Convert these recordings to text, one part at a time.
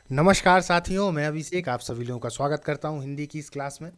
नमस्कार साथियों, मैं अभिषेक आप सभी लोगों का स्वागत करता हूं हिंदी की इस क्लास में।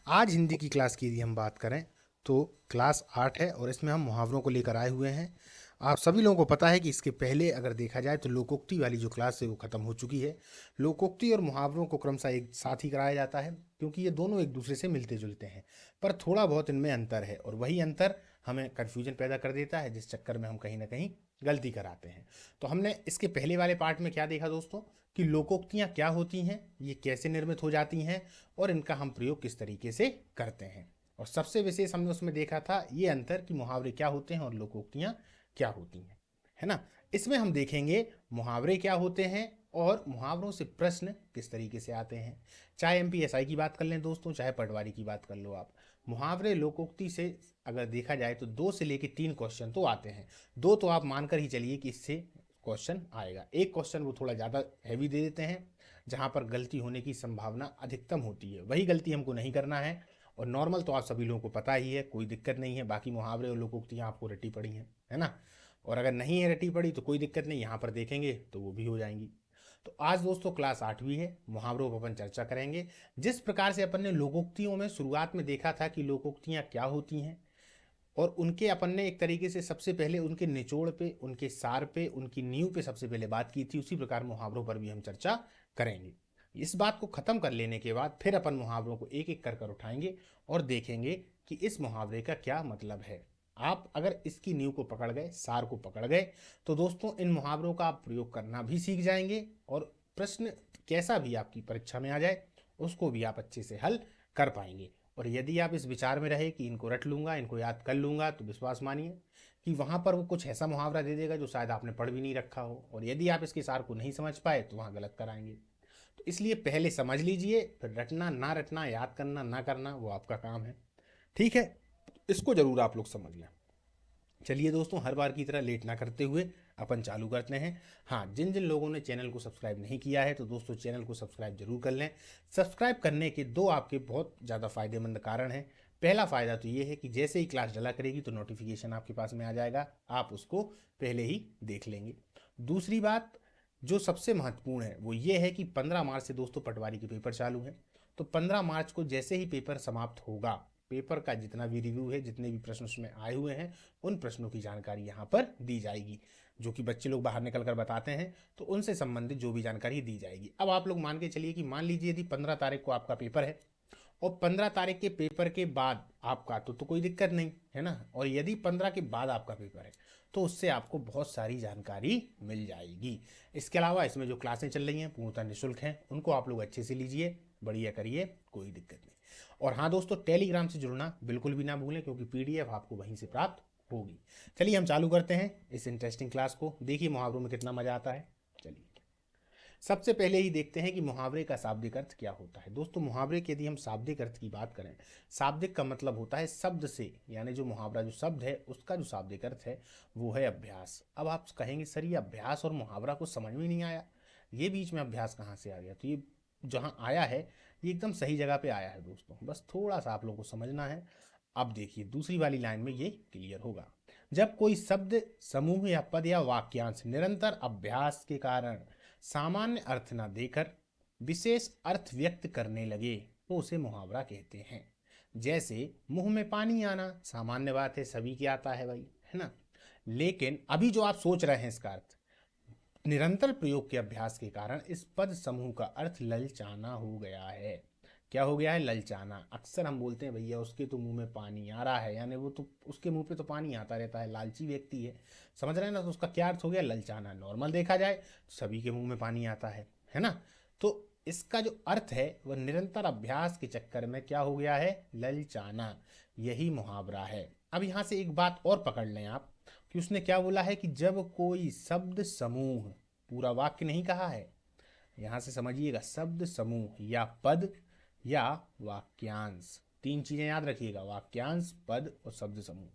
आज हिंदी की क्लास की यदि हम बात करें तो क्लास 8 है और इसमें हम मुहावरों को लेकर आए हुए हैं। आप सभी लोगों को पता है कि इसके पहले अगर देखा जाए तो लोकोक्ति वाली जो क्लास है वो ख़त्म हो चुकी है। लोकोक्ति और मुहावरों को क्रमशः एक साथ ही कराया जाता है क्योंकि ये दोनों एक दूसरे से मिलते जुलते हैं, पर थोड़ा बहुत इनमें अंतर है और वही अंतर हमें कन्फ्यूजन पैदा कर देता है, जिस चक्कर में हम कहीं ना कहीं गलती कराते हैं। तो हमने इसके पहले वाले पार्ट में क्या देखा दोस्तों, कि लोकोक्तियाँ क्या होती हैं, ये कैसे निर्मित हो जाती हैं और इनका हम प्रयोग किस तरीके से करते हैं। और सबसे विशेष हमने उसमें देखा था ये अंतर कि मुहावरे क्या होते हैं और लोकोक्तियाँ क्या होती हैं, है ना। इसमें हम देखेंगे मुहावरे क्या होते हैं और मुहावरों से प्रश्न किस तरीके से आते हैं। चाहे एमपीएसआई की बात कर लें दोस्तों, चाहे पटवारी की बात कर लो आप, मुहावरे लोकोक्ति से अगर देखा जाए तो 2 से लेकर 3 क्वेश्चन तो आते हैं। 2 तो आप मानकर ही चलिए कि इससे क्वेश्चन आएगा। एक क्वेश्चन वो थोड़ा ज़्यादा हैवी दे देते हैं, जहाँ पर गलती होने की संभावना अधिकतम होती है, वही गलती हमको नहीं करना है। और नॉर्मल तो आप सभी लोगों को पता ही है, कोई दिक्कत नहीं है। बाकी मुहावरे और लोकोक्तियाँ आपको रटी पड़ी हैं, है ना। और अगर नहीं है रटी पड़ी तो कोई दिक्कत नहीं, यहाँ पर देखेंगे तो वो भी हो जाएंगी। तो आज दोस्तों क्लास 8वीं है, मुहावरों पर अपन चर्चा करेंगे। जिस प्रकार से अपन ने लोकोक्तियों में शुरुआत में देखा था कि लोकोक्तियाँ क्या होती हैं और उनके अपन ने एक तरीके से सबसे पहले उनके निचोड़ पे, उनके सार पे, उनकी नींव पे सबसे पहले बात की थी, उसी प्रकार मुहावरों पर भी हम चर्चा करेंगे। इस बात को खत्म कर लेने के बाद फिर अपन मुहावरों को एक एक कर कर उठाएंगे और देखेंगे कि इस मुहावरे का क्या मतलब है। आप अगर इसकी नींव को पकड़ गए, सार को पकड़ गए, तो दोस्तों इन मुहावरों का आप प्रयोग करना भी सीख जाएंगे और प्रश्न कैसा भी आपकी परीक्षा में आ जाए उसको भी आप अच्छे से हल कर पाएंगे। और यदि आप इस विचार में रहे कि इनको रट लूंगा, इनको याद कर लूंगा, तो विश्वास मानिए कि वहां पर वो कुछ ऐसा मुहावरा दे देगा जो शायद आपने पढ़ भी नहीं रखा हो, और यदि आप इसके सार को नहीं समझ पाए तो वहां गलत कराएंगे। तो इसलिए पहले समझ लीजिए, फिर रटना ना रटना, याद करना ना करना, वो आपका काम है। ठीक है, इसको जरूर आप लोग समझ लें। चलिए दोस्तों, हर बार की तरह लेट ना करते हुए अपन चालू करते हैं। हाँ, जिन जिन लोगों ने चैनल को सब्सक्राइब नहीं किया है तो दोस्तों चैनल को सब्सक्राइब जरूर कर लें। सब्सक्राइब करने के दो आपके बहुत ज़्यादा फायदेमंद कारण हैं। पहला फ़ायदा तो ये है कि जैसे ही क्लास डला करेगी तो नोटिफिकेशन आपके पास में आ जाएगा, आप उसको पहले ही देख लेंगे। दूसरी बात जो सबसे महत्वपूर्ण है वो ये है कि 15 मार्च से दोस्तों पटवारी के पेपर चालू हैं। तो 15 मार्च को जैसे ही पेपर समाप्त होगा, पेपर का जितना भी रिव्यू है, जितने भी प्रश्न उसमें आए हुए हैं, उन प्रश्नों की जानकारी यहाँ पर दी जाएगी, जो कि बच्चे लोग बाहर निकल कर बताते हैं, तो उनसे संबंधित जो भी जानकारी दी जाएगी। अब आप लोग मान के चलिए कि मान लीजिए यदि 15 तारीख को आपका पेपर है और 15 तारीख के पेपर के बाद आपका तो कोई दिक्कत नहीं है ना, और यदि 15 के बाद आपका पेपर है तो उससे आपको बहुत सारी जानकारी मिल जाएगी। इसके अलावा इसमें जो क्लासें चल रही हैं पूर्णतः निःशुल्क हैं, उनको आप लोग अच्छे से लीजिए, बढ़िया करिए, कोई दिक्कत नहीं। और हाँ दोस्तों, टेलीग्राम से जुड़ना बिल्कुल भी ना भूलें क्योंकि पीडीएफ आपको वहीं से प्राप्त होगी। चलिए हम चालू करते हैं इस इंटरेस्टिंग क्लास को। देखिए मुहावरों में कितना मजा आता है। चलिए सबसे पहले ही देखते हैं कि मुहावरे का शाब्दिक अर्थ क्या होता है। दोस्तों मुहावरे के यदि हम शाब्दिक अर्थ की बात करें, शाब्दिक का मतलब होता है शब्द से, यानी जो मुहावरा जो शब्द है उसका जो शाब्दिक अर्थ है वो है अभ्यास। अब आप कहेंगे सर ये अभ्यास और मुहावरा को समझ में नहीं आया, ये बीच में अभ्यास कहाँ से आ गया। तो ये जहाँ आया है ये एकदम सही जगह पे आया है दोस्तों, बस थोड़ा सा आप लोगों को समझना है। अब देखिए दूसरी वाली लाइन में ये क्लियर होगा। जब कोई शब्द, समूह या पद या वाक्यांश निरंतर अभ्यास के कारण सामान्य अर्थ न देकर विशेष अर्थ व्यक्त करने लगे तो उसे मुहावरा कहते हैं। जैसे मुंह में पानी आना, सामान्य बात है, सभी के आता है भाई, है ना। लेकिन अभी जो आप सोच रहे हैं इसका अर्थ, निरंतर प्रयोग के अभ्यास के कारण इस पद समूह का अर्थ ललचाना हो गया है। क्या हो गया है? ललचाना। अक्सर हम बोलते हैं भैया उसके तो मुंह में पानी आ रहा है, यानी वो तो उसके मुंह पे तो पानी आता रहता है, लालची व्यक्ति है, समझ रहे हैं ना। तो उसका क्या अर्थ हो गया? ललचाना। नॉर्मल देखा जाए तो सभी के मुंह में पानी आता है ना। तो इसका जो अर्थ है वह निरंतर अभ्यास के चक्कर में क्या हो गया है? ललचाना। यही मुहावरा है। अब यहां से एक बात और पकड़ लें आप कि उसने क्या बोला है कि जब कोई शब्द समूह, पूरा वाक्य नहीं कहा है, यहां से समझिएगा, शब्द समूह या पद या वाक्यांश, 3 चीजें याद रखिएगा, वाक्यांश, पद और शब्द समूह।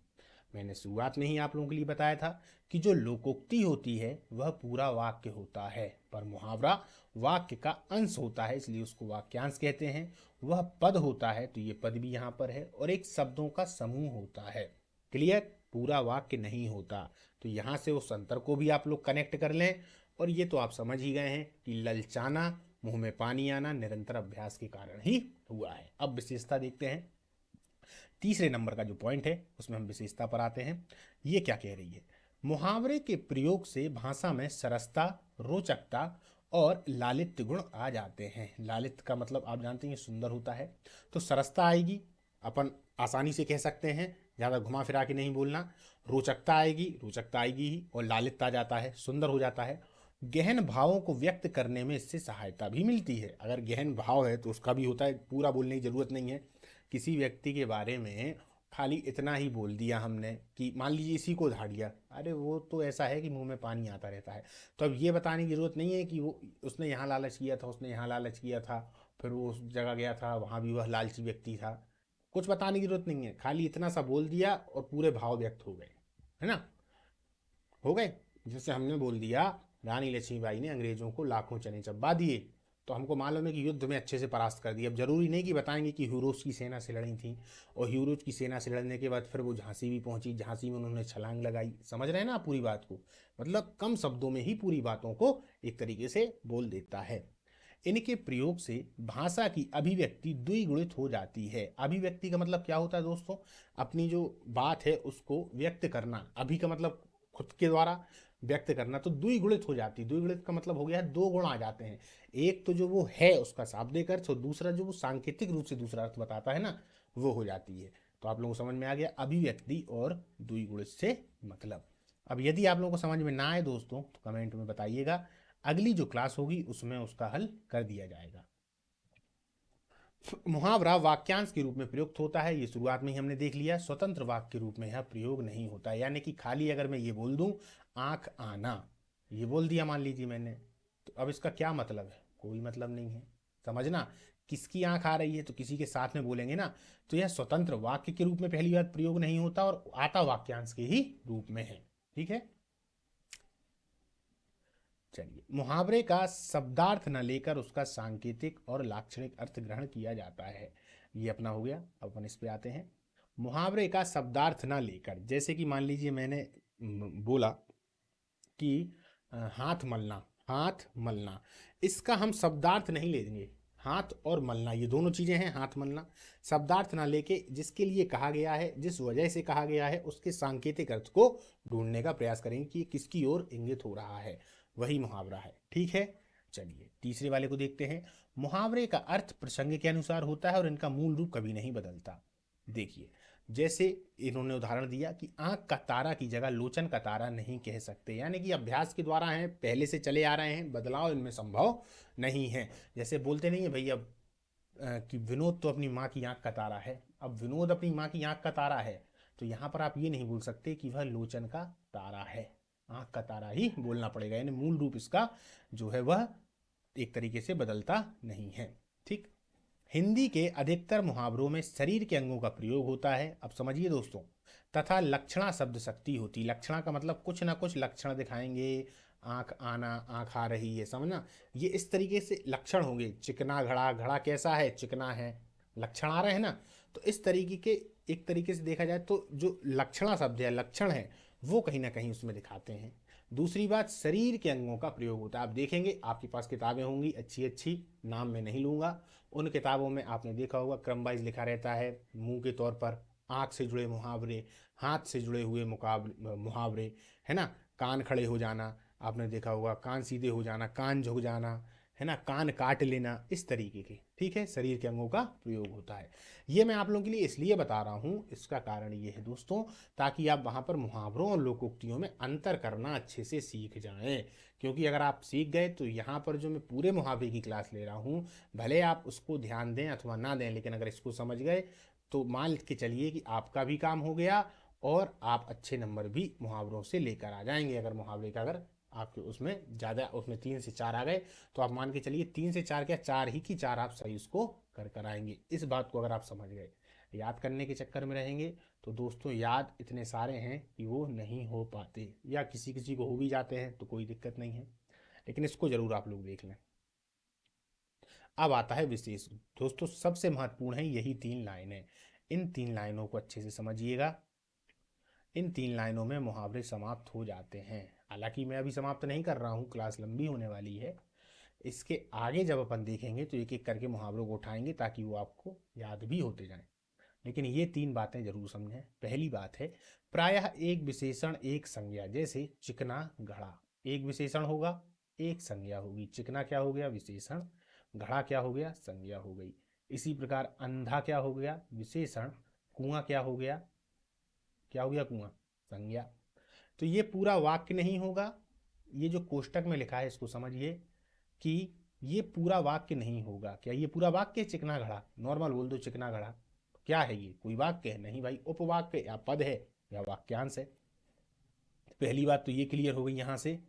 मैंने शुरुआत में ही आप लोगों के लिए बताया था कि जो लोकोक्ति होती है वह पूरा वाक्य होता है, पर मुहावरा वाक्य का अंश होता है, इसलिए उसको वाक्यांश कहते हैं। वह पद होता है तो ये पद भी यहाँ पर है, और एक शब्दों का समूह होता है। क्लियर? पूरा वाक्य नहीं होता। तो यहाँ से उस अंतर को भी आप लोग कनेक्ट कर लें और ये तो आप समझ ही गए हैं कि ललचाना, मुंह में पानी आना निरंतर अभ्यास के कारण ही हुआ है। अब विशेषता देखते हैं। तीसरे नंबर का जो पॉइंट है उसमें हम विशेषता पर आते हैं। ये क्या कह रही है? मुहावरे के प्रयोग से भाषा में सरसता, रोचकता और लालित्य गुण आ जाते हैं। लालित्य का मतलब आप जानते हैं सुंदर होता है, तो सरसता आएगी, अपन आसानी से कह सकते हैं, ज़्यादा घुमा फिरा के नहीं बोलना। रोचकता आएगी, रोचकता आएगी ही, और लालित्य आ जाता है, सुंदर हो जाता है। गहन भावों को व्यक्त करने में इससे सहायता भी मिलती है। अगर गहन भाव है तो उसका भी होता है, पूरा बोलने की जरूरत नहीं है। किसी व्यक्ति के बारे में खाली इतना ही बोल दिया हमने कि मान लीजिए इसी को उधार दिया, अरे वो तो ऐसा है कि मुंह में पानी आता रहता है, तो अब ये बताने की जरूरत नहीं है कि वो उसने यहाँ लालच किया था, उसने यहाँ लालच किया था, फिर वो उस जगह गया था, वहाँ भी वह लालची व्यक्ति था। कुछ बताने की जरूरत नहीं है, खाली इतना सा बोल दिया और पूरे भाव व्यक्त हो गए, है ना, हो गए। जैसे हमने बोल दिया रानी लक्ष्मीबाई ने अंग्रेजों को लाखों चने चबा दिए, तो हमको मालूम है कि युद्ध में अच्छे से परास्त कर दिया। अब जरूरी नहीं कि बताएंगे कि ह्यूरोज की सेना से लड़ी थी, और ह्यूरोज की सेना से लड़ने के बाद फिर वो झांसी भी पहुंची, झांसी में उन्होंने छलांग लगाई। समझ रहे हैं ना आप पूरी बात को? मतलब कम शब्दों में ही पूरी बातों को एक तरीके से बोल देता है। इनके प्रयोग से भाषा की अभिव्यक्ति द्विगुणित हो जाती है। अभिव्यक्ति का मतलब क्या होता है दोस्तों? अपनी जो बात है उसको व्यक्त करना। अभी का मतलब खुद के द्वारा, व्यक्त करना, तो द्विगुणित हो जाती है। द्विगुणित का मतलब हो गया दो गुण आ जाते हैं। एक तो जो वो है उसका शाब्दिक अर्थ, और दूसरा जो वो सांकेतिक रूप से दूसरा अर्थ बताता है ना, वो हो जाती है। तो आप लोगों को समझ में आ गया अभिव्यक्ति और द्विगुणित से मतलब। अब यदि आप लोगों को समझ में ना आए दोस्तों तो कमेंट में बताइएगा, अगली जो क्लास होगी उसमें उसका हल कर दिया जाएगा। मुहावरा वाक्यांश के रूप में प्रयुक्त होता है, ये शुरुआत में ही हमने देख लिया। स्वतंत्र वाक्य के रूप में यह प्रयोग नहीं होता है, यानी कि खाली अगर मैं ये बोल दूं आंख आना, ये बोल दिया मान लीजिए मैंने, तो अब इसका क्या मतलब है? कोई मतलब नहीं है। समझना, किसकी आंख आ रही है तो किसी के साथ में बोलेंगे ना, तो यह स्वतंत्र वाक्य के रूप में पहली बात प्रयोग नहीं होता और आता वाक्यांश के ही रूप में है। ठीक है, चलिए। मुहावरे का शब्दार्थ न लेकर उसका सांकेतिक और लाक्षणिक अर्थ ग्रहण किया जाता है। ये अपना हो गया। अब अपन इस पे आते हैं। मुहावरे का शब्दार्थ न लेकर, जैसे कि मान लीजिए मैंने बोला कि हाथ मलना, हाथ मलना, इसका हम शब्दार्थ नहीं लेंगे। हाथ और मलना ये दोनों चीजें हैं, हाथ मलना। शब्दार्थ ना लेके जिसके लिए कहा गया है, जिस वजह से कहा गया है, उसके सांकेतिक अर्थ को ढूंढने का प्रयास करेंगे कि ये किसकी ओर इंगित हो रहा है, वही मुहावरा है। ठीक है, चलिए तीसरे वाले को देखते हैं। मुहावरे का अर्थ प्रसंग के अनुसार होता है और इनका मूल रूप कभी नहीं बदलता। देखिए, जैसे इन्होंने उदाहरण दिया कि आंख का तारा की जगह लोचन का तारा नहीं कह सकते, यानी कि अभ्यास के द्वारा हैं, पहले से चले आ रहे हैं, बदलाव इनमें संभव नहीं है। जैसे बोलते नहीं है भैया कि विनोद तो अपनी माँ की आंख का तारा है। अब विनोद अपनी माँ की आंख का तारा है, तो यहाँ पर आप ये नहीं बोल सकते कि वह लोचन का तारा है, आंख का तारा ही बोलना पड़ेगा। यानी मूल रूप इसका जो है वह एक तरीके से बदलता नहीं है। ठीक। हिंदी के अधिकतर मुहावरों में शरीर के अंगों का प्रयोग होता है, अब समझिए दोस्तों, तथा लक्षणा शब्द शक्ति होती। लक्षणा का मतलब कुछ ना कुछ लक्षण दिखाएंगे, आंख आना, आंख आ रही है, समझना, ये इस तरीके से लक्षण होंगे। चिकना घड़ा, घड़ा कैसा है? चिकना है, लक्षण आ रहे हैं ना। तो इस तरीके के, एक तरीके से देखा जाए तो जो लक्षणा शब्द है, लक्षण है, वो कहीं ना कहीं उसमें दिखाते हैं। दूसरी बात, शरीर के अंगों का प्रयोग होता है। आप देखेंगे आपके पास किताबें होंगी अच्छी अच्छी, नाम मैं नहीं लूंगा, उन किताबों में आपने देखा होगा क्रम वाइज लिखा रहता है। मुंह के तौर पर आंख से जुड़े मुहावरे, हाथ से जुड़े हुए मुहावरे, है ना, कान खड़े हो जाना, आपने देखा होगा, कान सीधे हो जाना, कान झुक जाना, है ना, कान काट लेना, इस तरीके के। ठीक है, शरीर के अंगों का प्रयोग होता है। ये मैं आप लोगों के लिए इसलिए बता रहा हूँ, इसका कारण ये है दोस्तों, ताकि आप वहाँ पर मुहावरों और लोकोक्तियों में अंतर करना अच्छे से सीख जाएं। क्योंकि अगर आप सीख गए तो यहाँ पर जो मैं पूरे मुहावरे की क्लास ले रहा हूँ, भले आप उसको ध्यान दें अथवा ना दें, लेकिन अगर इसको समझ गए तो मान के चलिए कि आपका भी काम हो गया, और आप अच्छे नंबर भी मुहावरों से लेकर आ जाएंगे। अगर मुहावरे का अगर आपके उसमें ज़्यादा, उसमें 3 से 4 आ गए, तो आप मान के चलिए 3 से 4 क्या, 4 ही की 4 आप सही उसको कर कर आएंगे। इस बात को अगर आप समझ गए। याद करने के चक्कर में रहेंगे तो दोस्तों याद इतने सारे हैं कि वो नहीं हो पाते, या किसी किसी को हो भी जाते हैं तो कोई दिक्कत नहीं है, लेकिन इसको जरूर आप लोग देख लें। अब आता है विशेष। दोस्तों सबसे महत्वपूर्ण है यही 3 लाइनें। इन 3 लाइनों को अच्छे से समझिएगा। इन 3 लाइनों में मुहावरे समाप्त हो जाते हैं। हालांकि मैं अभी समाप्त नहीं कर रहा हूँ, क्लास लंबी होने वाली है। इसके आगे जब अपन देखेंगे तो एक एक करके मुहावरों को उठाएंगे ताकि वो आपको याद भी होते जाएं। लेकिन ये तीन बातें जरूर समझें। पहली बात है, प्रायः एक विशेषण एक संज्ञा, जैसे चिकना घड़ा, एक विशेषण होगा एक संज्ञा होगी। चिकना क्या हो गया? विशेषण। घड़ा क्या हो गया? संज्ञा हो गई। इसी प्रकार अंधा क्या हो गया? विशेषण। कुआं क्या हो गया? क्या हो गया? कुआं, संज्ञा। तो ये पूरा वाक्य नहीं होगा। ये जो कोष्टक में लिखा है इसको समझिए कि ये पूरा वाक्य नहीं होगा। क्या ये पूरा वाक्य है? चिकना घड़ा, नॉर्मल बोल दो चिकना घड़ा। क्या है ये? कोई वाक्य है? नहीं भाई, उपवाक्य या पद है या वाक्यांश है। पहली बात तो ये क्लियर हो गई यहां से,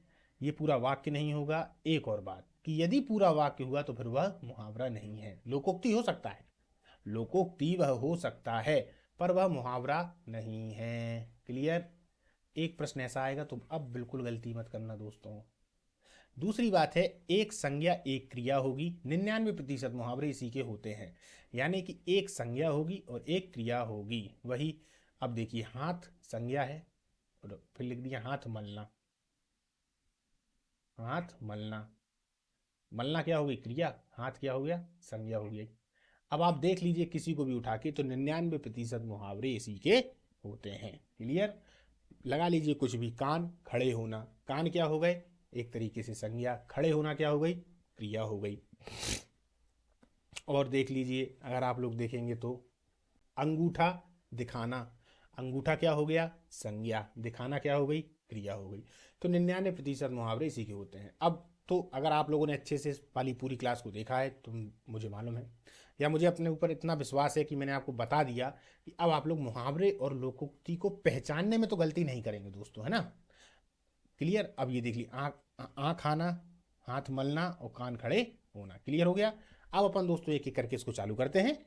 ये पूरा वाक्य नहीं होगा। एक और बात कि यदि पूरा वाक्य हुआ तो फिर वह मुहावरा नहीं है। लोकोक्ति हो सकता है, लोकोक्ति वह हो सकता है, पर वह मुहावरा नहीं है। क्लियर? एक प्रश्न ऐसा आएगा तो अब बिल्कुल गलती मत करना दोस्तों। दूसरी बात है, एक संज्ञा एक क्रिया होगी। 99% मुहावरे इसी के होते हैं, यानी कि एक संज्ञा होगी और एक क्रिया होगी। वही अब देखिए, हाथ संज्ञा है और फिर लिख दिया हाथ मलना। हाथ मलना, मलना क्या हो गई? क्रिया। हाथ क्या हो गया? संज्ञा हो गई। अब आप देख लीजिए किसी को भी उठा के तो 99% मुहावरे इसी के होते हैं। क्लियर? लगा लीजिए कुछ भी। कान खड़े होना, कान क्या हो गए? एक तरीके से संज्ञा। खड़े होना क्या हो गई? क्रिया हो गई। और देख लीजिए अगर आप लोग देखेंगे तो अंगूठा दिखाना, अंगूठा क्या हो गया? संज्ञा। दिखाना क्या हो गई? क्रिया हो गई। तो 99% मुहावरे इसी के होते हैं। अब तो अगर आप लोगों ने अच्छे से वाली पूरी क्लास को देखा है तो मुझे मालूम है, या मुझे अपने ऊपर इतना विश्वास है कि मैंने आपको बता दिया कि अब आप लोग मुहावरे और लोकोक्ति को पहचानने में तो गलती नहीं करेंगे दोस्तों, है ना? क्लियर? अब ये देख ली, आँख आँख आना, हाथ मलना और कान खड़े होना। क्लियर हो गया? अब अपन दोस्तों एक एक करके इसको चालू करते हैं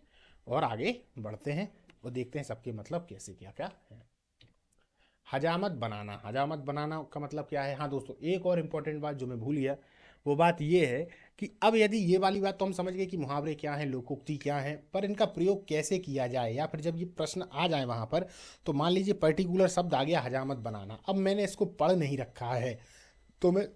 और आगे बढ़ते हैं और देखते हैं सबके मतलब कैसे क्या क्या है। हजामत बनाना, हजामत बनाना का मतलब क्या है? हाँ दोस्तों, एक और इम्पोर्टेंट बात जो मैं भूल गया, वो बात ये है कि अब यदि ये वाली बात तो हम समझ गए कि मुहावरे क्या हैं, लोकोक्ति क्या है, पर इनका प्रयोग कैसे किया जाए, या फिर जब ये प्रश्न आ जाए वहाँ पर तो मान लीजिए पर्टिकुलर शब्द आ गया हजामत बनाना, अब मैंने इसको पढ़ नहीं रखा है तो मैं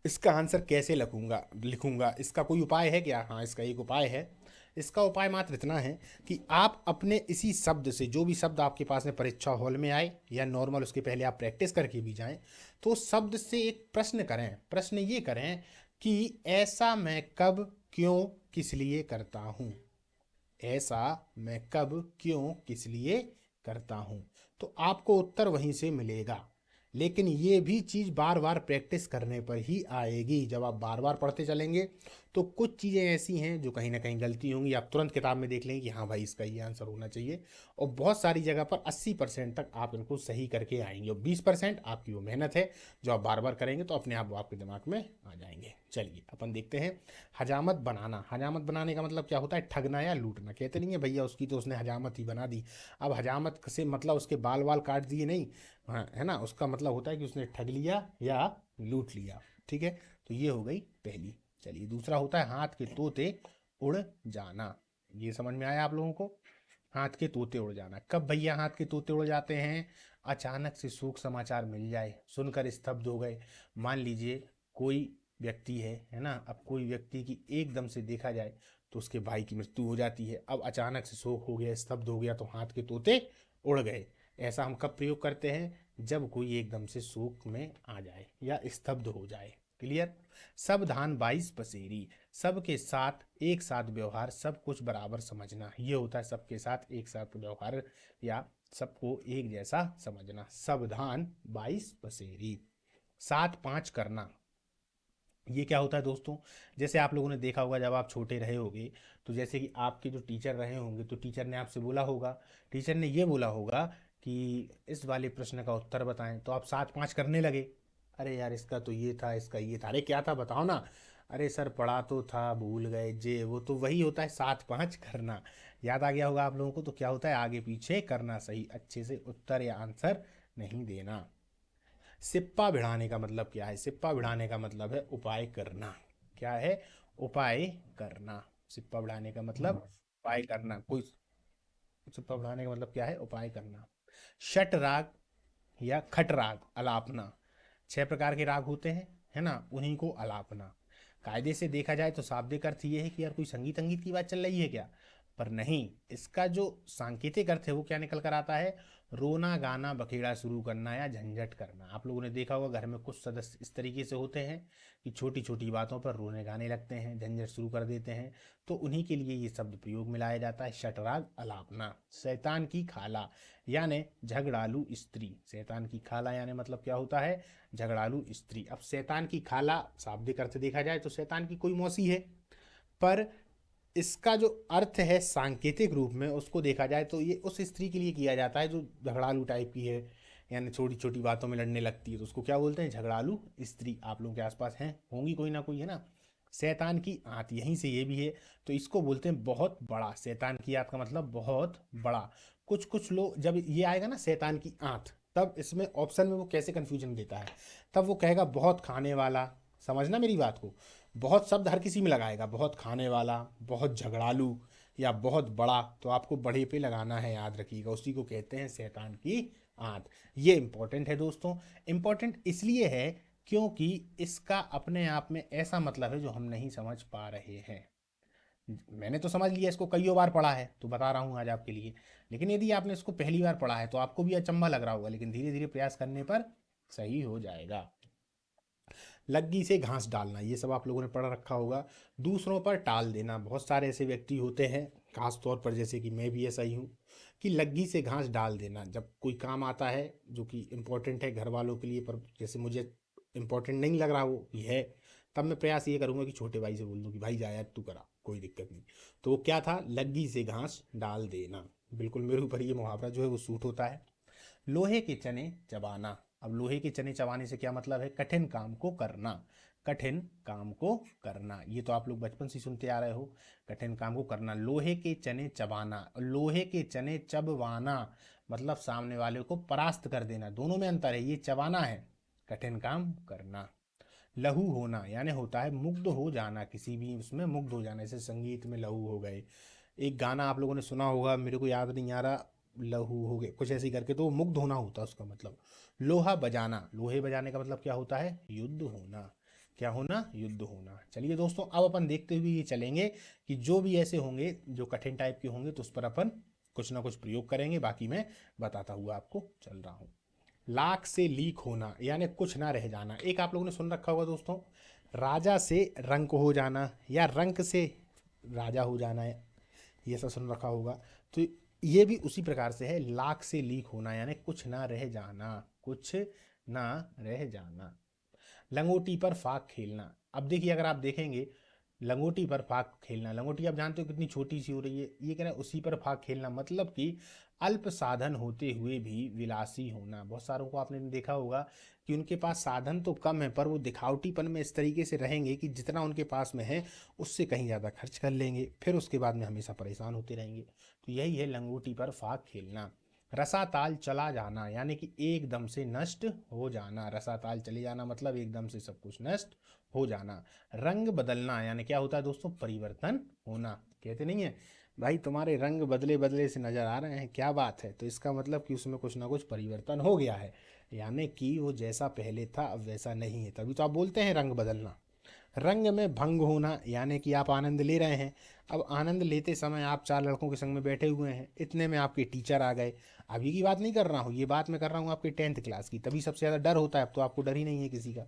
इसका आंसर कैसे लिखूंगा? इसका कोई उपाय है क्या? हाँ, इसका एक उपाय है। इसका उपाय मात्र इतना है कि आप अपने इसी शब्द से, जो भी शब्द आपके पास में परीक्षा हॉल में आए या नॉर्मल उसके पहले आप प्रैक्टिस करके भी जाएं, तो उस शब्द से एक प्रश्न करें। प्रश्न ये करें कि ऐसा मैं कब, क्यों, किस लिए करता हूँ। ऐसा मैं कब, क्यों, किस लिए करता हूं। तो आपको उत्तर वहीं से मिलेगा। लेकिन ये भी चीज़ बार बार प्रैक्टिस करने पर ही आएगी। जब आप बार बार पढ़ते चलेंगे तो कुछ चीज़ें ऐसी हैं जो कहीं ना कहीं गलती होंगी, आप तुरंत किताब में देख लेंगे कि हाँ भाई इसका ये आंसर होना चाहिए। और बहुत सारी जगह पर 80% तक आप इनको सही करके आएंगे और 20% आपकी वो मेहनत है जो आप बार बार करेंगे तो अपने आप वो आपके दिमाग में आ जाएंगे। चलिए अपन देखते हैं। हजामत बनाना, हजामत बनाने का मतलब क्या होता है? ठगना या लूटना। कहते नहीं है भैया उसकी तो उसने हजामत ही बना दी। अब हजामत से मतलब उसके बाल वाल काट दिए नहीं, हाँ है ना, उसका मतलब होता है कि उसने ठग लिया या लूट लिया। ठीक है, तो ये हो गई पहली। चलिए दूसरा होता है हाथ के तोते उड़ जाना। ये समझ में आया आप लोगों को? हाथ के तोते उड़ जाना, कब भैया हाथ के तोते उड़ जाते हैं? अचानक से शोक समाचार मिल जाए, सुनकर स्तब्ध हो गए। मान लीजिए कोई व्यक्ति है ना, अब कोई व्यक्ति की एकदम से देखा जाए तो उसके भाई की मृत्यु हो जाती है। अब अचानक से शोक हो गया, स्तब्ध हो गया, तो हाथ के तोते उड़ गए। ऐसा हम कब प्रयोग करते हैं? जब कोई एकदम से शोक में आ जाए या स्तब्ध हो जाए। क्लियर? सब धान 22 पसेरी, सबके साथ एक साथ व्यवहार, सब कुछ बराबर समझना। ये होता है सबके साथ एक साथ व्यवहार या सबको एक जैसा समझना। सावधान 22 पसेरी। 7-5 करना, ये क्या होता है दोस्तों? जैसे आप लोगों ने देखा होगा जब आप छोटे रहे होगे, तो जैसे कि आपके जो टीचर रहे होंगे तो टीचर ने आपसे बोला होगा, टीचर ने ये बोला होगा कि इस वाले प्रश्न का उत्तर बताएं, तो आप 7-5 करने लगे। अरे यार इसका तो ये था, इसका ये था, अरे क्या था बताओ ना। अरे सर पढ़ा तो था, भूल गए जे वो। तो वही होता है 7-5 करना। याद आ गया होगा आप लोगों को? तो क्या होता है? आगे पीछे करना, सही अच्छे से उत्तर या आंसर नहीं देना। सिप्पा भिड़ाने का मतलब क्या है? सिप्पा भिड़ाने का मतलब है उपाय करना। क्या है? उपाय करना। सिप्पा भिड़ाने का मतलब उपाय करना। कोई सिप्पा भिड़ाने का मतलब क्या है? उपाय करना। षट राग या खट राग अलापना, 6 प्रकार के राग होते हैं, है ना, उन्हीं को अलापना। कायदे से देखा जाए तो शाब्दिक अर्थ ये है कि यार कोई संगीत अंगीत की बात चल रही है क्या, पर नहीं, इसका जो सांकेतिक अर्थ है वो क्या निकल कर आता है, रोना गाना बखेड़ा शुरू करना या झंझट करना। आप लोगों ने देखा होगा घर में कुछ सदस्य इस तरीके से होते हैं कि छोटी छोटी बातों पर रोने गाने लगते हैं, झंझट शुरू कर देते हैं, तो उन्हीं के लिए ये शब्द प्रयोग में लाया जाता है। षटराग अलापना। शैतान की खाला यानी झगड़ालू स्त्री। शैतान की खाला यानी मतलब क्या होता है, झगड़ालू स्त्री। अब शैतान की खाला शाब्दिक अर्थ देखा जाए तो शैतान की कोई मौसी है, पर इसका जो अर्थ है सांकेतिक रूप में उसको देखा जाए तो ये उस स्त्री के लिए किया जाता है जो झगड़ालू टाइप की है, यानी छोटी छोटी बातों में लड़ने लगती है, तो उसको क्या बोलते हैं, झगड़ालू स्त्री। आप लोगों के आसपास हैं, होंगी कोई ना कोई, है ना। शैतान की आंत, यहीं से ये भी है, तो इसको बोलते हैं बहुत बड़ा। शैतान की आंत का मतलब बहुत बड़ा। कुछ कुछ लोग जब ये आएगा ना शैतान की आंत, तब इसमें ऑप्शन में वो कैसे कंफ्यूजन देता है, तब वो कहेगा बहुत खाने वाला, समझना मेरी बात को, बहुत शब्द हर किसी में लगाएगा, बहुत खाने वाला, बहुत झगड़ालू या बहुत बड़ा, तो आपको बड़े पे लगाना है, याद रखिएगा, उसी को कहते हैं शैतान की आंत। ये इंपॉर्टेंट है दोस्तों। इंपॉर्टेंट इसलिए है क्योंकि इसका अपने आप में ऐसा मतलब है जो हम नहीं समझ पा रहे हैं। मैंने तो समझ लिया, इसको कईयों बार पढ़ा है तो बता रहा हूँ आज आपके लिए, लेकिन यदि आपने इसको पहली बार पढ़ा है तो आपको भी अचंभा लग रहा होगा, लेकिन धीरे धीरे प्रयास करने पर सही हो जाएगा। लग्गी से घास डालना, ये सब आप लोगों ने पढ़ रखा होगा। दूसरों पर टाल देना, बहुत सारे ऐसे व्यक्ति होते हैं, खास तौर पर जैसे कि मैं भी ऐसा ही हूँ, कि लग्गी से घास डाल देना। जब कोई काम आता है जो कि इम्पोर्टेंट है घर वालों के लिए, पर जैसे मुझे इम्पोर्टेंट नहीं लग रहा वो कि है, तब मैं प्रयास ये करूँगा कि छोटे भाई से बोल दूँ कि भाई जा यार तू करा, कोई दिक्कत नहीं। तो वो क्या था, लग्गी से घास डाल देना। बिल्कुल मेरे ऊपर ये मुहावरा जो है वो सूट होता है। लोहे के चने चबाना। अब लोहे के चने चबाने से क्या मतलब है, कठिन काम को करना। कठिन काम को करना, ये तो आप लोग बचपन से सुनते आ रहे हो, कठिन काम को करना। लोहे के चने चबाना, लोहे के चने चबवाना मतलब सामने वाले को परास्त कर देना, दोनों में अंतर है, ये चबाना है, कठिन काम करना। लहू होना यानी होता है मुग्ध हो जाना, किसी भी उसमें मुग्ध हो जाना, जैसे संगीत में लहू हो गए। एक गाना आप लोगों ने सुना होगा, मेरे को याद नहीं आ रहा, लहू हो गए कुछ ऐसे ही करके, तो वो मुग्ध होना होता है उसका मतलब। लोहा बजाना, लोहे बजाने का मतलब क्या होता है, युद्ध होना। क्या होना, युद्ध होना। चलिए दोस्तों, अब अपन देखते हुए ये चलेंगे कि जो भी ऐसे होंगे जो कठिन टाइप के होंगे तो उस पर अपन कुछ ना कुछ प्रयोग करेंगे, बाकी मैं बताता हुआ आपको चल रहा हूँ। लाख से लीक होना यानी कुछ ना रह जाना। एक आप लोगों ने सुन रखा होगा दोस्तों, राजा से रंक हो जाना या रंक से राजा हो जाना है, ये सब सुन रखा होगा। तो ये भी उसी प्रकार से है, लाख से लीक होना यानी कुछ ना रह जाना, कुछ ना रह जाना। लंगोटी पर फाक खेलना। अब देखिए, अगर आप देखेंगे लंगोटी पर फाक खेलना, लंगोटी आप जानते हो कितनी छोटी सी हो रही है, ये कह रहे हैं उसी पर फाक खेलना, मतलब कि अल्प साधन होते हुए भी विलासी होना। बहुत सारों को आपने देखा होगा कि उनके पास साधन तो कम है, पर वो दिखावटीपन में इस तरीके से रहेंगे कि जितना उनके पास में है उससे कहीं ज़्यादा खर्च कर लेंगे, फिर उसके बाद में हमेशा परेशान होते रहेंगे। तो यही है लंगोटी पर फाक खेलना। रसाताल चला जाना यानी कि एकदम से नष्ट हो जाना, रसाताल चले जाना मतलब एकदम से सब कुछ नष्ट हो जाना। रंग बदलना यानी क्या होता है दोस्तों, परिवर्तन होना। कहते नहीं है भाई तुम्हारे रंग बदले बदले से नजर आ रहे हैं, क्या बात है, तो इसका मतलब कि उसमें कुछ ना कुछ परिवर्तन हो गया है, यानी कि वो जैसा पहले था अब वैसा नहीं है, तभी तो आप बोलते हैं रंग बदलना। रंग में भंग होना यानी कि आप आनंद ले रहे हैं, अब आनंद लेते समय आप 4 लड़कों के संग में बैठे हुए हैं, इतने में आपके टीचर आ गए। अभी की बात नहीं कर रहा हूँ, ये बात मैं कर रहा हूँ आपके 10th क्लास की, तभी सबसे ज़्यादा डर होता है, अब तो आपको डर ही नहीं है किसी का।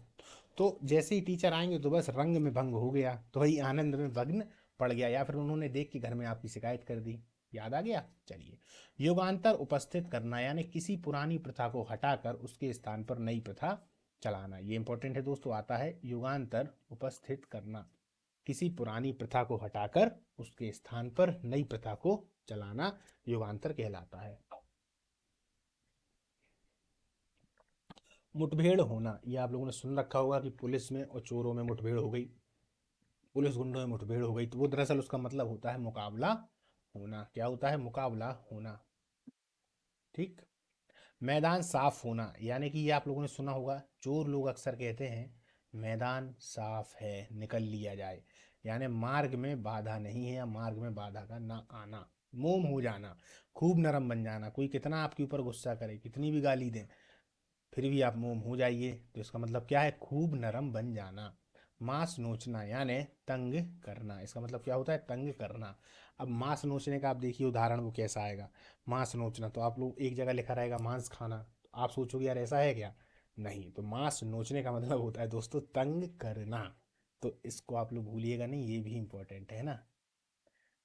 तो जैसे ही टीचर आएंगे तो बस रंग में भंग हो गया, तो वही आनंद में भग्न पड़ गया, या फिर उन्होंने देख के घर में आपकी शिकायत कर दी। याद आ गया। चलिए, युगांतर उपस्थित करना यानी किसी पुरानी प्रथा को हटाकर उसके स्थान पर नई प्रथा चलाना। ये इंपॉर्टेंट है दोस्तों, आता है युगांतर उपस्थित करना, किसी पुरानी प्रथा को हटाकर उसके स्थान पर नई प्रथा को चलाना युगांतर कहलाता है। मुठभेड़ होना, ये आप लोगों ने सुन रखा होगा कि पुलिस में और चोरों में मुठभेड़ हो गई, पुलिस गुंडों में मुठभेड़ हो गई, तो वो दरअसल उसका मतलब होता है मुकाबला होना। क्या होता है, मुकाबला होना। ठीक। मैदान साफ होना यानी कि ये आप लोगों ने सुना होगा, चोर लोग अक्सर कहते हैं मैदान साफ है निकल लिया जाए, यानी मार्ग में बाधा नहीं है या मार्ग में बाधा का ना आना। मोम हो जाना, खूब नरम बन जाना, कोई कितना आपके ऊपर गुस्सा करे, कितनी भी गाली दे, फिर भी आप मोम हो जाइए, तो इसका मतलब क्या है, खूब नरम बन जाना। मांस नोचना यानी तंग करना, इसका मतलब क्या होता है, तंग करना। अब मांस नोचने का आप देखिए उदाहरण वो कैसा आएगा। मांस नोचना, तो आप लोग एक जगह लिखा रहेगा मांस खाना, तो आप सोचोगे यार ऐसा है क्या, नहीं। तो मांस नोचने का मतलब होता है दोस्तों तंग करना। तो इसको आप लोग भूलिएगा नहीं, ये भी इंपॉर्टेंट है ना,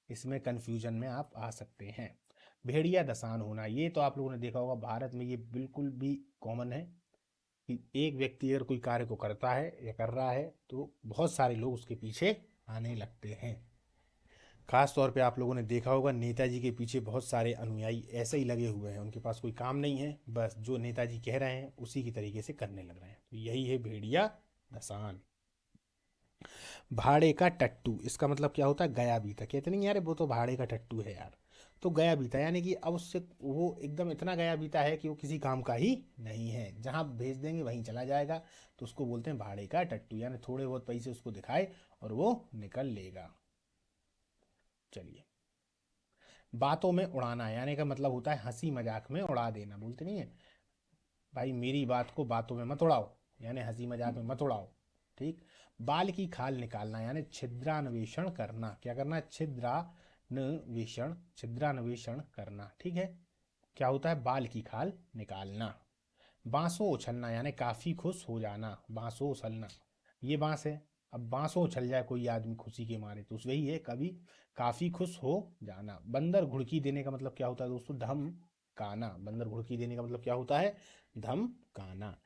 इसमें कंफ्यूजन में आप आ सकते हैं। भेड़िया दसान होना, ये तो आप लोगों ने देखा होगा, भारत में ये बिल्कुल भी कॉमन है कि एक व्यक्ति अगर कोई कार्य को करता है या कर रहा है तो बहुत सारे लोग उसके पीछे आने लगते हैं। खास तौर पे आप लोगों ने देखा होगा नेताजी के पीछे बहुत सारे अनुयायी ऐसे ही लगे हुए हैं, उनके पास कोई काम नहीं है, बस जो नेताजी कह रहे हैं उसी की तरीके से करने लग रहे हैं, तो यही है भेड़िया दसान। भाड़े का टट्टू, इसका मतलब क्या होता है, गया बीता। कहते नहीं यार वो तो भाड़े का टट्टू है यार, तो गया बीता यानी कि अब उससे वो एकदम इतना गया बीता है कि वो किसी काम का ही नहीं है, जहाँ भेज देंगे वहीं चला जाएगा, तो उसको बोलते हैं भाड़े का टट्टू, यानी थोड़े बहुत पैसे उसको दिखाए और वो निकल लेगा। चलिए, बातों में उड़ाना यानी का मतलब होता है हंसी मजाक में उड़ा देना, बोलते नहीं है भाई मेरी बात को बातों में मत उड़ाओ, यानी हंसी मजाक में मत उड़ाओ। ठीक। बाल की खाल निकालना यानी छिद्रान्वेषण करना, क्या करना है, छिद्रान्वेषण, छिद्रान्वेषण करना, ठीक है। क्या होता है, बाल की खाल निकालना। बांसों उछलना यानी काफी खुश हो जाना, बांसों उछलना, ये बांस है, अब बांसों उछल जाए कोई आदमी खुशी के मारे तो वही है कभी काफी खुश हो जाना। बंदर घुड़की देने का मतलब क्या होता है दोस्तों, धमकाना, बंदर घुड़की देने का मतलब क्या होता है, धमकाना।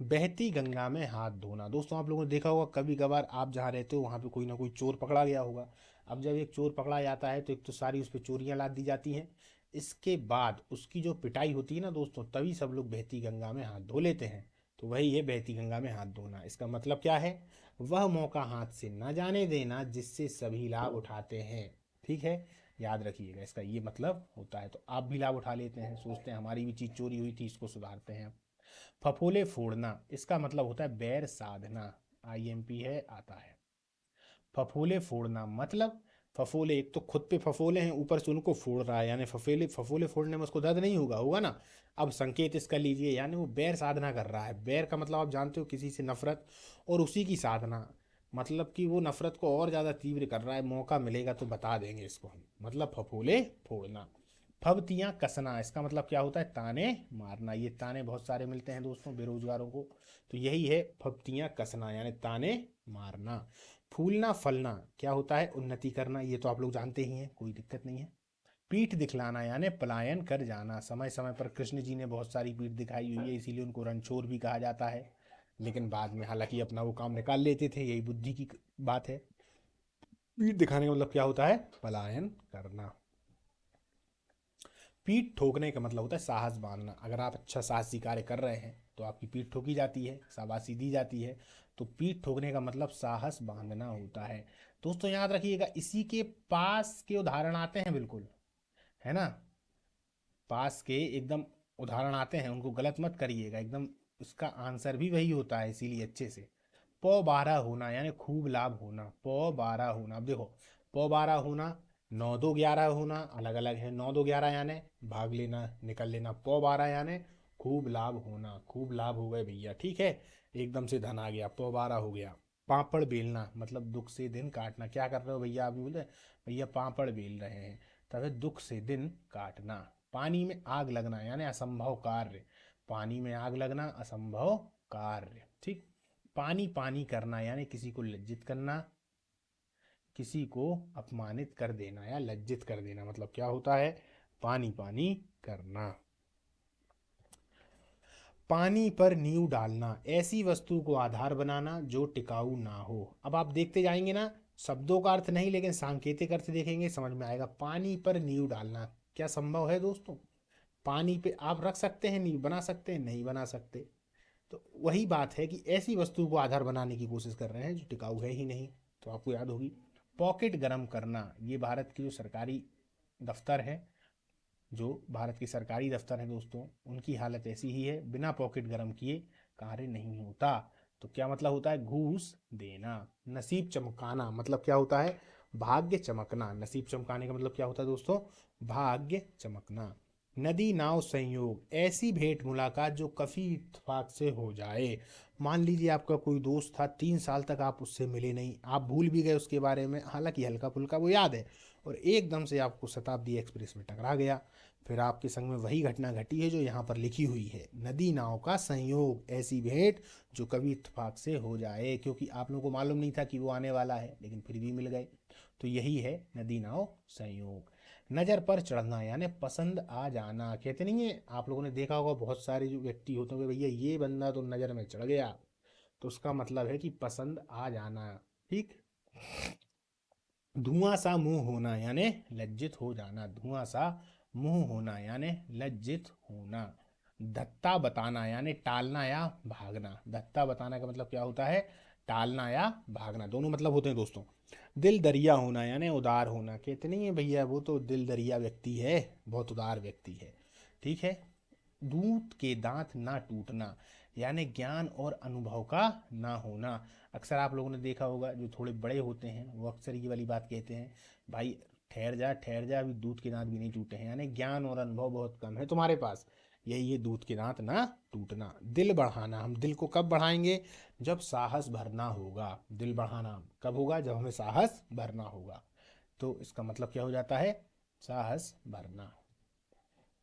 बहती गंगा में हाथ धोना, दोस्तों आप लोगों ने देखा होगा कभी कभार आप जहाँ रहते हो वहाँ पे कोई ना कोई चोर पकड़ा गया होगा। अब जब एक चोर पकड़ा जाता है तो एक तो सारी उस पर चोरियां लाद दी जाती हैं, इसके बाद उसकी जो पिटाई होती है ना दोस्तों, तभी सब लोग बहती गंगा में हाथ धो लेते हैं। तो वही है बहती गंगा में हाथ धोना, इसका मतलब क्या है, वह मौका हाथ से न जाने देना जिससे सभी लाभ उठाते हैं। ठीक है, याद रखिएगा इसका ये मतलब होता है, तो आप भी लाभ उठा लेते हैं, सोचते हैं हमारी भी चीज़ चोरी हुई थी इसको सुधारते हैं। फफोले फोड़ना, इसका मतलब होता है बैर साधना, आईएमपी है आता है। फफोले फोड़ना मतलब, फफोले एक तो खुद पे फफोले हैं, ऊपर से उनको फोड़ रहा है, यानी फफेले फफोले फोड़ने में उसको दर्द नहीं होगा, होगा ना। अब संकेत इसका लीजिए, यानी वो बैर साधना कर रहा है, बैर का मतलब आप जानते हो किसी से नफरत, और उसी की साधना मतलब कि वो नफरत को और ज्यादा तीव्र कर रहा है, मौका मिलेगा तो बता देंगे इसको हम, मतलब फफोले फोड़ना। फब्तियाँ कसना, इसका मतलब क्या होता है, ताने मारना, ये ताने बहुत सारे मिलते हैं दोस्तों बेरोजगारों को, तो यही है फब्तियाँ कसना यानी ताने मारना। फूलना फलना क्या होता है, उन्नति करना, ये तो आप लोग जानते ही हैं, कोई दिक्कत नहीं है। पीठ दिखलाना यानी पलायन कर जाना, समय समय पर कृष्ण जी ने बहुत सारी पीठ दिखाई हुई है, इसीलिए उनको रणछोड़ भी कहा जाता है, लेकिन बाद में हालांकि अपना वो काम निकाल लेते थे, यही बुद्धि की बात है। पीठ दिखाने का मतलब क्या होता है, पलायन करना। पीठ ठोकने का मतलब होता है साहस बांधना, अगर आप अच्छा साहसी कार्य कर रहे हैं तो आपकी पीठ ठोकी जाती है, शाबाशी दी जाती है, तो पीठ ठोकने का मतलब साहस बांधना होता है। दोस्तों याद रखिएगा, इसी के पास के उदाहरण आते हैं बिल्कुल, है ना, पास के एकदम उदाहरण आते हैं, उनको गलत मत करिएगा, एकदम उसका आंसर भी वही होता है, इसीलिए अच्छे से। पौ बारह होना यानी खूब लाभ होना, पौ बारह होना, अब देखो पौ बारह होना, नौ दो ग्यारह होना अलग अलग है, नौ दो ग्यारह यानी भाग लेना निकल लेना, पौ बारह यानी खूब लाभ होना, खूब लाभ हो गए भैया, ठीक है, एकदम से धन आ गया, पौ बारह हो गया। पापड़ बेलना मतलब दुख से दिन काटना, क्या कर रहे हो भैया, आप बोले भैया पापड़ बेल रहे हैं, तब दुख से दिन काटना। पानी में आग लगना यानी असंभव कार्य, पानी में आग लगना असंभव कार्य, ठीक। पानी पानी करना यानी किसी को लज्जित करना, किसी को अपमानित कर देना या लज्जित कर देना, मतलब क्या होता है, पानी पानी करना। पानी पर नींव डालना, ऐसी वस्तु को आधार बनाना जो टिकाऊ ना हो। अब आप देखते जाएंगे ना, शब्दों का अर्थ नहीं लेकिन सांकेतिक अर्थ देखेंगे समझ में आएगा। पानी पर नींव डालना क्या संभव है दोस्तों, पानी पे आप रख सकते हैं नींव, बना सकते हैं, नहीं बना सकते। तो वही बात है कि ऐसी वस्तु को आधार बनाने की कोशिश कर रहे हैं जो टिकाऊ है ही नहीं, तो आपको याद होगी। पॉकेट गर्म करना, ये भारत की जो सरकारी दफ्तर है, जो भारत की सरकारी दफ्तर है दोस्तों, उनकी हालत ऐसी ही है, बिना पॉकेट गर्म किए कार्य नहीं होता। तो क्या मतलब होता है, घूस देना। नसीब चमकाना मतलब क्या होता है, भाग्य चमकना, नसीब चमकाने का मतलब क्या होता है दोस्तों, भाग्य चमकना। नदी नाव संयोग, ऐसी भेंट मुलाकात जो कभी इत्तेफाक से हो जाए। मान लीजिए आपका कोई दोस्त था, 3 साल तक आप उससे मिले नहीं, आप भूल भी गए उसके बारे में, हालांकि हल्का फुल्का वो याद है, और एकदम से आपको शताब्दी एक्सप्रेस में टकरा गया। फिर आपके संग में वही घटना घटी है जो यहाँ पर लिखी हुई है, नदी नाव का संयोग, ऐसी भेंट जो कभी इत्तेफाक से हो जाए, क्योंकि आप लोगों को मालूम नहीं था कि वो आने वाला है, लेकिन फिर भी मिल गए। तो यही है नदी नाव संयोग। नज़र पर चढ़ना यानी पसंद आ जाना, कहते नहीं है, आप लोगों ने देखा होगा बहुत सारे जो व्यक्ति होते हैं, भैया ये बंदा तो नज़र में चढ़ गया, तो उसका मतलब है कि पसंद आ जाना। ठीक। धुआं सा मुंह होना यानी लज्जित हो जाना, धुआं सा मुंह होना यानी लज्जित होना। धत्ता बताना यानी टालना या भागना, धत्ता बताना का मतलब क्या होता है, टालना या भागना, दोनों मतलब होते हैं दोस्तों। दिल दरिया होना यानी उदार होना, कहते नहीं है भैया वो तो दिल दरिया व्यक्ति है, बहुत उदार व्यक्ति है। ठीक है। दूध के दांत ना टूटना यानी ज्ञान और अनुभव का ना होना। अक्सर आप लोगों ने देखा होगा जो थोड़े बड़े होते हैं वो अक्सर ये वाली बात कहते हैं, भाई ठहर जा, अभी दूध के दांत भी नहीं टूटे हैं, यानी ज्ञान और अनुभव बहुत कम है तुम्हारे पास। यही ये दूध के दांत ना टूटना। दिल बढ़ाना, हम दिल को कब बढ़ाएंगे, जब साहस भरना होगा। दिल बढ़ाना कब होगा, जब हमें साहस भरना होगा। तो इसका मतलब क्या हो जाता है, साहस भरना।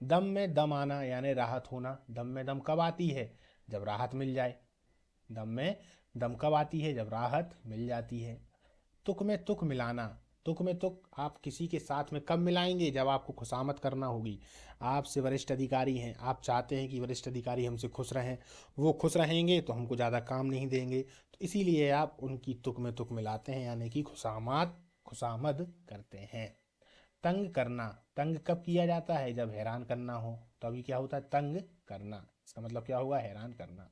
दम में दम आना यानी राहत होना, दम में दम कब आती है, जब राहत मिल जाए। दम में दम कब आती है, जब राहत मिल जाती है। तुक में तुक मिलाना, तुक में तुक आप किसी के साथ में कब मिलाएंगे, जब आपको खुशामद करना होगी। आपसे वरिष्ठ अधिकारी हैं, आप चाहते हैं कि वरिष्ठ अधिकारी हमसे खुश रहें, वो खुश रहेंगे तो हमको ज़्यादा काम नहीं देंगे, तो इसीलिए आप उनकी तुक में तुक मिलाते हैं, यानी कि खुशामद खुशामद करते हैं। तंग करना, तंग कब किया जाता है, जब हैरान करना हो, तो अभी क्या होता है, तंग करना, इसका मतलब क्या होगा, हैरान करना।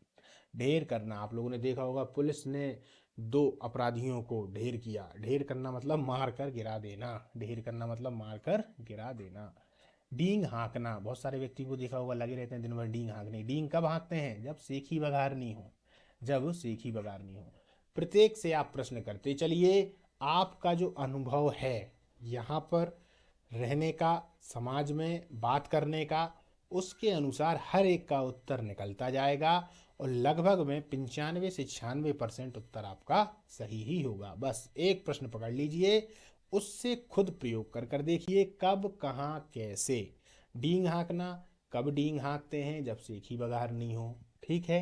ढेर करना, आप लोगों ने देखा होगा पुलिस ने 2 अपराधियों को ढेर किया, ढेर करना मतलब मार कर गिरा देना, ढेर करना मतलब मार कर गिरा देना। डींग हाँकना, बहुत सारे व्यक्ति को देखा होगा लगे रहते हैं दिन भर डींग हाँकने, डींग कब हाँकते हैं, जब सेखी बघारनी हो, जब सेखी बघारनी हो। प्रत्येक से आप प्रश्न करते चलिए, आपका जो अनुभव है यहाँ पर रहने का, समाज में बात करने का, उसके अनुसार हर एक का उत्तर निकलता जाएगा, और लगभग में 95 से 96% उत्तर आपका सही ही होगा। बस एक प्रश्न पकड़ लीजिए, उससे खुद प्रयोग कर कर देखिए, कब कहाँ कैसे। डींग हाँकना, कब डींग हाँकते हैं, जब सेखी बघार नहीं हो। ठीक है।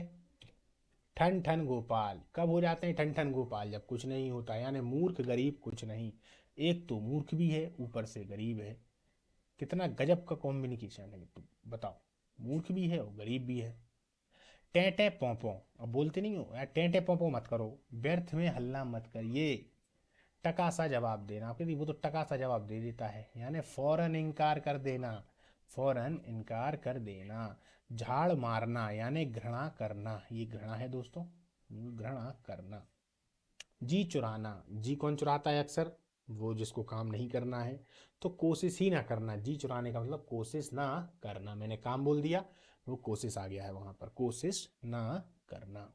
ठन ठन गोपाल, कब हो जाते हैं ठन ठन गोपाल, जब कुछ नहीं होता, यानी मूर्ख गरीब कुछ नहीं। एक तो मूर्ख भी है ऊपर से गरीब है, कितना गजब का कॉम्बिनेशन है, तो बताओ, मूर्ख भी है और गरीब भी है। टें पोंपो, अब बोलते नहीं हो यार, टें पोंपो मत करो, व्यर्थ में हल्ला मत करिए, टका सा जवाब देना। आप कहती वो तो टका सा जवाब दे देता है, यानी फौरन इनकार कर देना, फौरन इनकार कर देना। झाड़ मारना यानी घृणा करना, ये घृणा है दोस्तों, घृणा करना। जी चुराना, जी कौन चुराता है अक्सर, वो जिसको काम नहीं करना है, तो कोशिश ही ना करना, जी चुराने का मतलब कोशिश ना करना, मैंने काम बोल दिया, वो कोशिश आ गया है वहां पर, कोशिश ना करना।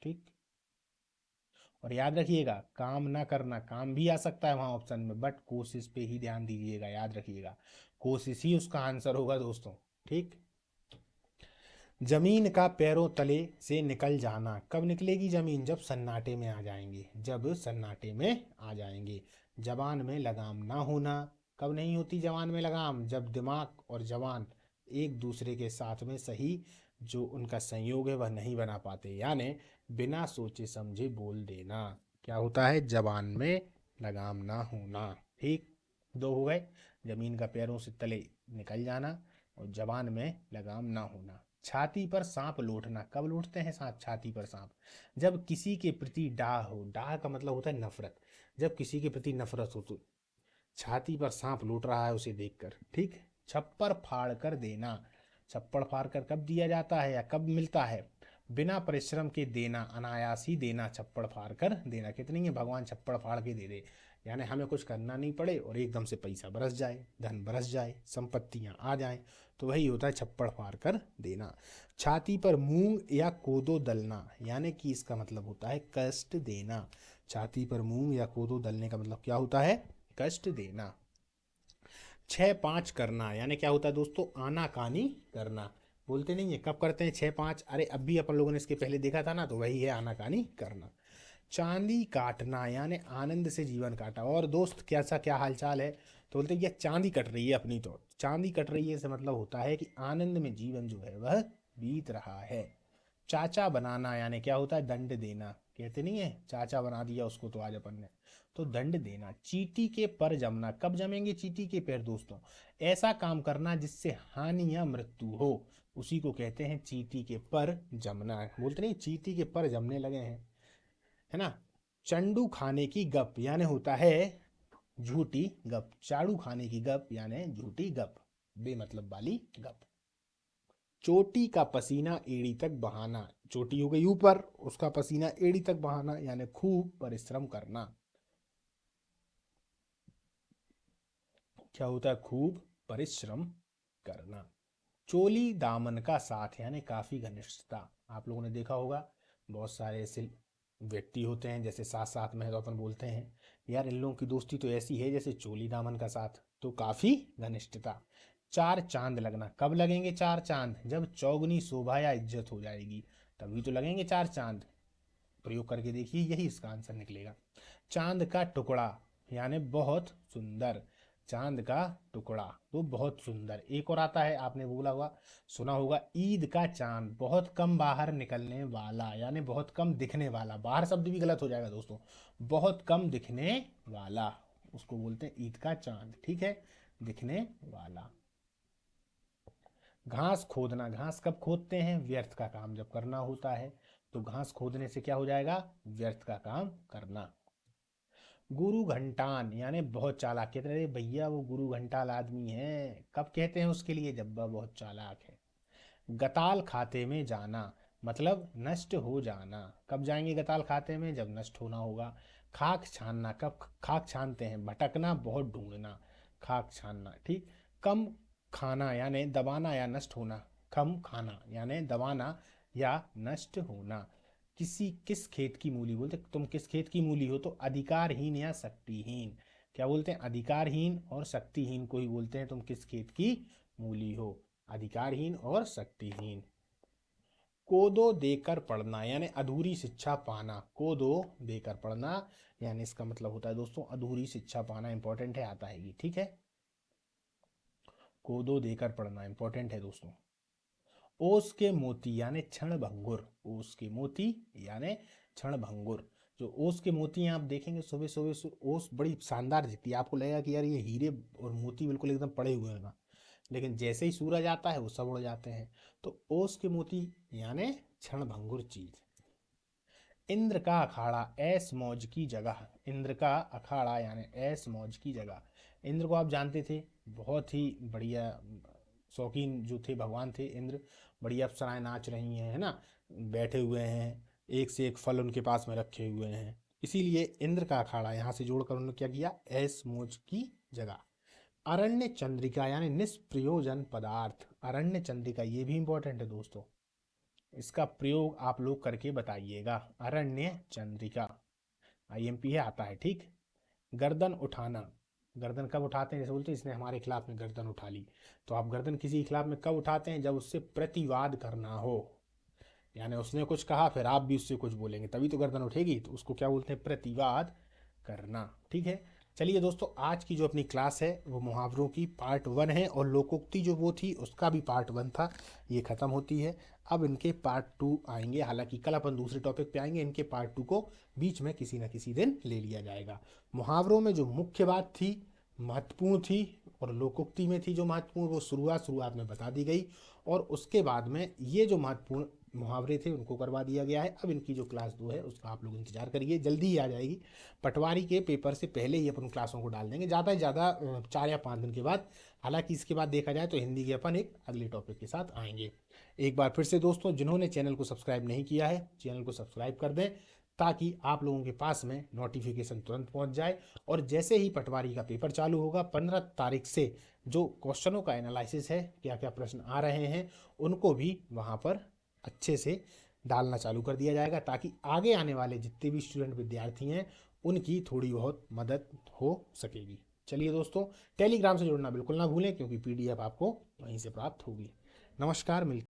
ठीक। और याद रखिएगा, काम ना करना, काम भी आ सकता है वहां ऑप्शन में, बट कोशिश पे ही ध्यान दीजिएगा, याद रखिएगा, कोशिश ही उसका आंसर होगा दोस्तों। ठीक। जमीन का पैरों तले से निकल जाना, कब निकलेगी जमीन, जब सन्नाटे में आ जाएंगे, जब सन्नाटे में आ जाएंगे। जबान में लगाम ना होना, कब नहीं होती जबान में लगाम, जब दिमाग और जबान एक दूसरे के साथ में सही जो उनका संयोग है वह नहीं बना पाते, यानी बिना सोचे समझे बोल देना, क्या होता है, जबान में लगाम ना होना। ठीक। 2 हो गए, जमीन का पैरों से तले निकल जाना और जबान में लगाम ना होना। छाती पर सांप लोटना, कब लोटते हैं सांप, छाती पर सांप, जब किसी के प्रति डाह हो, डाह का मतलब होता है नफरत, जब किसी के प्रति नफरत हो तो छाती पर सांप लूट रहा है उसे देखकर। ठीक। छप्पर फाड़ कर देना, छप्पड़ फाड़ कर कब दिया जाता है या कब मिलता है, बिना परिश्रम के देना, अनायास ही देना, छप्पड़ फाड़ कर देना, कितनी है भगवान छप्पड़ फाड़ के दे दे, यानी हमें कुछ करना नहीं पड़े और एकदम से पैसा बरस जाए, धन बरस जाए, संपत्तियां आ जाएं, तो वही होता है छप्पड़ फाड़ कर देना। छाती पर मूंग या कोदो दलना, यानी कि इसका मतलब होता है कष्ट देना, छाती पर मूंग या कोदो दलने का मतलब क्या होता है, कष्ट देना। छः पाँच करना यानी क्या होता है दोस्तों, आनाकानी करना। बोलते नहीं है कब करते हैं, छः पाँच, अरे अब भी अपन लोगों ने इसके पहले देखा था ना, तो वही है आनाकानी करना। चांदी काटना यानी आनंद से जीवन काटा। और दोस्त कैसा क्या हालचाल है, तो बोलते हैं ये चांदी कट रही है अपनी, तो चांदी कट रही है से मतलब होता है कि आनंद में जीवन जो है वह बीत रहा है। चाचा बनाना यानी क्या होता है, दंड देना। कहते नहीं है चाचा बना दिया उसको तो आज अपन ने, तो दंड देना। चींटी के पर जमना, कब जमेंगे चींटी के पैर दोस्तों, ऐसा काम करना जिससे हानि या मृत्यु हो, उसी को कहते हैं चींटी के पर जमना। बोलते नहीं चींटी के पर जमने लगे हैं, है ना। चंडू खाने की गप यानी होता है झूठी गप। चाड़ू खाने की गप यानी झूठी गप, बेमतलब वाली गप। चोटी का पसीना एड़ी तक बहाना, चोटी हो गई ऊपर, उसका पसीना एड़ी तक बहाना यानी खूब परिश्रम करना। क्या होता है, खूब परिश्रम करना। चोली दामन का साथ यानी काफी घनिष्ठता। आप लोगों ने देखा होगा बहुत सारे ऐसे व्यक्ति होते हैं जैसे साथ साथ में है, तो अपन बोलते हैं यार इन लोगों की दोस्ती तो ऐसी है जैसे चोली दामन का साथ, तो काफी घनिष्ठता। चार चांद लगना, कब लगेंगे चार चांद, जब चौगुनी शोभा या इज्जत हो जाएगी, तभी तो लगेंगे चार चांद। प्रयोग करके देखिए, यही इसका आंसर निकलेगा। चांद का टुकड़ा यानी बहुत सुंदर, चांद का टुकड़ा तो बहुत सुंदर। एक और आता है, आपने बोला हुआ सुना होगा, ईद का चांद, बहुत कम बाहर निकलने वाला यानी बहुत कम दिखने वाला। बाहर शब्द भी गलत हो जाएगा दोस्तों, बहुत कम दिखने वाला, उसको बोलते हैं ईद का चांद, ठीक है, दिखने वाला। घास खोदना, घास कब खोदते हैं, व्यर्थ का काम जब करना होता है, तो घास खोदने से क्या हो जाएगा, व्यर्थ का काम करना। गुरु घंटान यानी बहुत चालाक, कहते रहे भैया वो गुरु घंटाल आदमी है, कब कहते हैं उसके लिए, जब वह बहुत चालाक है। गताल खाते में जाना मतलब नष्ट हो जाना, कब जाएंगे गताल खाते में, जब नष्ट होना होगा। खाक छानना, कब खाक छानते हैं, भटकना बहुत ढूंढना, खाक छानना, ठीक। कम खाना यानी दबाना या नष्ट होना, कम खाना यानी दबाना या नष्ट होना। किसी किस खेत की मूली, बोलते तुम किस खेत की मूली हो, तो अधिकारहीन या शक्तिहीन। क्या बोलते हैं, अधिकारहीन और शक्तिहीन को ही बोलते हैं तुम किस खेत की मूली हो, अधिकारहीन और शक्तिहीन। कोदो देकर पढ़ना यानी अधूरी शिक्षा पाना, कोदो देकर पढ़ना यानी इसका मतलब होता है दोस्तों अधूरी शिक्षा पाना। इंपॉर्टेंट है, आता है ये, ठीक है। कोदो देकर पढ़ना इंपॉर्टेंट है दोस्तों। ओस के मोती यानी क्षण भंगुर, ओस के मोती यानी क्षण भंगुर। जो ओस के मोती हैं आप देखेंगे सुबह सुबह ओस बड़ी शानदार दिखती है, आपको लगेगा कि यार ये हीरे और मोती बिल्कुल एकदम पड़े हुए हैं ना, लेकिन जैसे ही सूरज आता है वो सब उड़ जाते हैं। तो ओस के मोती यानी क्षण भंगुर चीज। इंद्र का अखाड़ा ऐस मौज की जगह, इंद्र का अखाड़ा यानी ऐस मौज की जगह। इंद्र को आप जानते थे, बहुत ही बढ़िया शौकीन जो थे भगवान थे इंद्र, बढ़िया अप्सराएं नाच रही हैं, है ना, बैठे हुए हैं, एक से एक फल उनके पास में रखे हुए हैं, इसीलिए इंद्र का अखाड़ा यहाँ से जोड़कर उन्होंने क्या किया, ऐस मौज की जगह। अरण्य चंद्रिका यानी निष्प्रयोजन पदार्थ, अरण्य चंद्रिका ये भी इंपॉर्टेंट है दोस्तों, इसका प्रयोग आप लोग करके बताइएगा। अरण्य चंद्रिका आईएमपी है, आता है, ठीक। गर्दन उठाना, गर्दन कब उठाते हैं, जैसे बोलते हैं इसने हमारे खिलाफ में गर्दन उठा ली, तो आप गर्दन किसी के खिलाफ में कब उठाते हैं, जब उससे प्रतिवाद करना हो, यानी उसने कुछ कहा फिर आप भी उससे कुछ बोलेंगे तभी तो गर्दन उठेगी, तो उसको क्या बोलते हैं, प्रतिवाद करना, ठीक है। चलिए दोस्तों, आज की जो अपनी क्लास है वो मुहावरों की पार्ट 1 है, और लोकोक्ति जो वो थी उसका भी पार्ट 1 था, ये खत्म होती है। अब इनके पार्ट 2 आएंगे, हालांकि कल अपन दूसरे टॉपिक पे आएंगे, इनके पार्ट 2 को बीच में किसी न किसी दिन ले लिया जाएगा। मुहावरों में जो मुख्य बात थी, महत्वपूर्ण थी, और लोकोक्ति में थी जो महत्वपूर्ण, वो शुरुआत में बता दी गई, और उसके बाद में ये जो महत्वपूर्ण मुहावरे थे उनको करवा दिया गया है। अब इनकी जो क्लास 2 है उसका आप लोग इंतजार करिए, जल्दी ही आ जाएगी, पटवारी के पेपर से पहले ही अपन क्लासों को डाल देंगे, ज़्यादा से ज़्यादा 4 या 5 दिन के बाद। हालांकि इसके बाद देखा जाए तो हिंदी के अपन एक अगले टॉपिक के साथ आएंगे। एक बार फिर से दोस्तों, जिन्होंने चैनल को सब्सक्राइब नहीं किया है चैनल को सब्सक्राइब कर दें, ताकि आप लोगों के पास में नोटिफिकेशन तुरंत पहुंच जाए, और जैसे ही पटवारी का पेपर चालू होगा 15 तारीख से, जो क्वेश्चनों का एनालिसिस है, क्या क्या प्रश्न आ रहे हैं, उनको भी वहाँ पर अच्छे से डालना चालू कर दिया जाएगा, ताकि आगे आने वाले जितने भी स्टूडेंट विद्यार्थी हैं उनकी थोड़ी बहुत मदद हो सकेगी। चलिए दोस्तों, टेलीग्राम से जुड़ना बिल्कुल ना भूलें क्योंकि PDF आपको वहीं से प्राप्त होगी। नमस्कार, मिलते